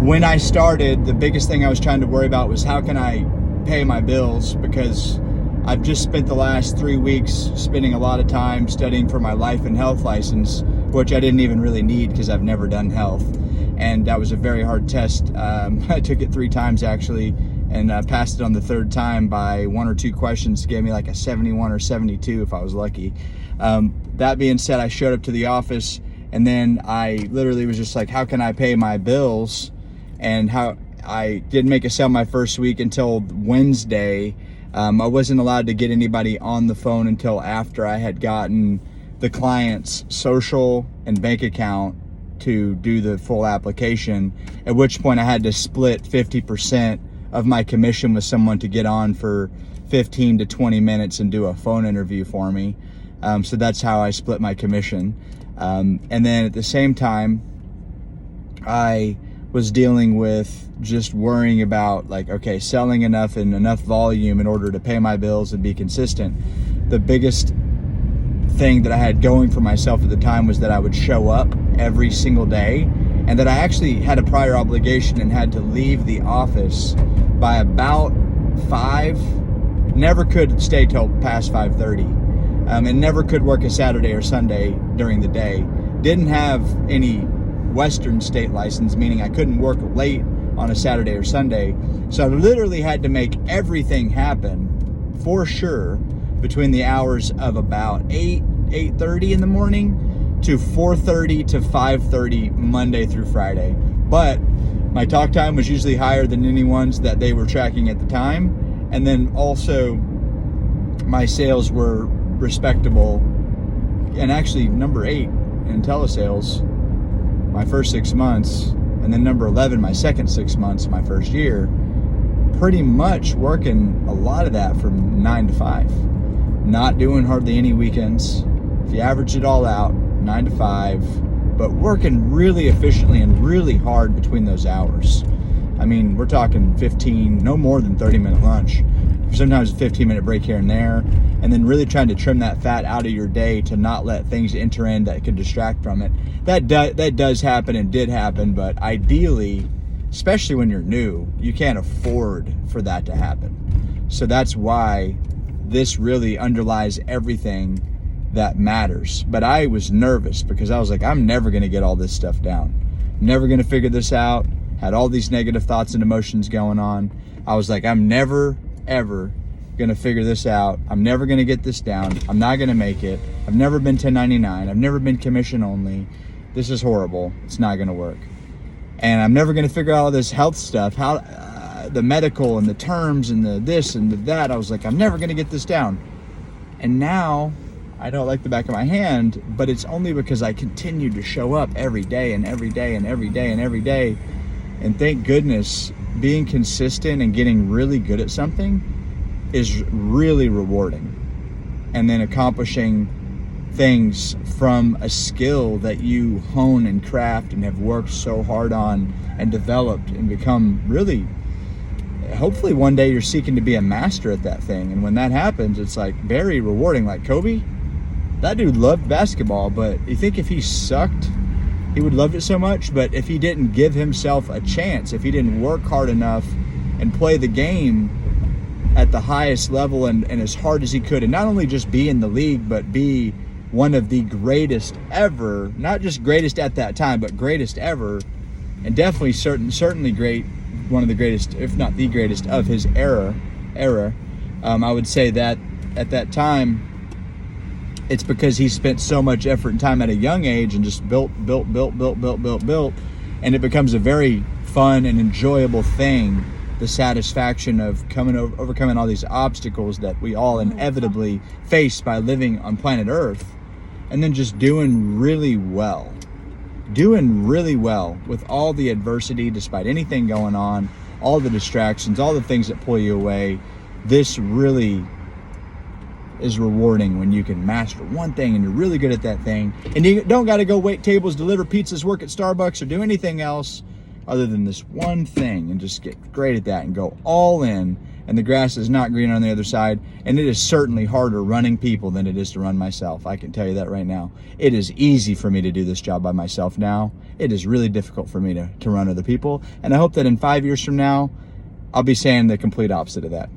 when I started, the biggest thing I was trying to worry about was how can I pay my bills, because I've just spent the last 3 weeks spending a lot of time studying for my life and health license, which I didn't even really need because I've never done health. And that was a very hard test. I took it 3 times actually, and passed it on the 3rd time by 1 or 2 questions to give me like a 71 or 72 if I was lucky. That being said, I showed up to the office, and then I literally was just like, how can I pay my bills? And how I didn't make a sale my first week until Wednesday. I wasn't allowed to get anybody on the phone until after I had gotten the client's social and bank account to do the full application, at which point I had to split 50% of my commission with someone to get on for 15 to 20 minutes and do a phone interview for me. So that's how I split my commission. And then at the same time, I was dealing with just worrying about like, okay, selling enough and enough volume in order to pay my bills and be consistent. The biggest thing that I had going for myself at the time was that I would show up every single day, and that I actually had a prior obligation and had to leave the office by about 5. Never could stay till past 5:30, and never could work a Saturday or Sunday during the day. Didn't have any Western state license, meaning I couldn't work late on a Saturday or Sunday. So I literally had to make everything happen for sure between the hours of about 8:30 in the morning to 4:30 to 5:30 Monday through Friday. But my talk time was usually higher than anyone's that they were tracking at the time. And then also my sales were respectable, and actually number 8 in telesales my first 6 months, and then number 11 my second 6 months my first year, pretty much working a lot of that from 9 to 5, not doing hardly any weekends. If you average it all out, 9 to 5, but working really efficiently and really hard between those hours. I mean, we're talking 15, no more than 30-minute lunch, sometimes a 15-minute break here and there, and then really trying to trim that fat out of your day to not let things enter in that could distract from it. That does happen and did happen, but ideally, especially when you're new, you can't afford for that to happen. So that's why this really underlies everything that matters. But I was nervous because I was like, I'm never going to get all this stuff down. Never going to figure this out. Had all these negative thoughts and emotions going on. I was like, I'm never, ever gonna figure this out. I'm never gonna get this down. I'm not gonna make it. I've never been 1099. I've never been commission only. This is horrible. It's not gonna work. And I'm never gonna figure out all this health stuff, how the medical and the terms and the this and the that. I was like, I'm never gonna get this down. And now I don't like the back of my hand, but it's only because I continue to show up every day and every day and every day and every day. And thank goodness, being consistent and getting really good at something is really rewarding. And then accomplishing things from a skill that you hone and craft and have worked so hard on and developed and become really, hopefully one day you're seeking to be a master at that thing. And when that happens, it's like very rewarding. Like Kobe, that dude loved basketball, but you think if he sucked, he would love it so much. But if he didn't give himself a chance, if he didn't work hard enough and play the game at the highest level and as hard as he could, and not only just be in the league, but be one of the greatest ever, not just greatest at that time, but greatest ever, and definitely certainly great, one of the greatest, if not the greatest of his era. I would say that at that time, it's because he spent so much effort and time at a young age and just built, and it becomes a very fun and enjoyable thing, the satisfaction of overcoming all these obstacles that we all inevitably face by living on planet Earth, and then just doing really well with all the adversity, despite anything going on, all the distractions, all the things that pull you away. This really is rewarding when you can master one thing and you're really good at that thing, and you don't got to go wait tables, deliver pizzas, work at Starbucks, or do anything else. other than this one thing and just get great at that and go all in. And the grass is not green on the other side. And it is certainly harder running people than it is to run myself. I can tell you that right now. It is easy for me to do this job by myself now. It is really difficult for me to run other people. And I hope that in 5 years from now, I'll be saying the complete opposite of that.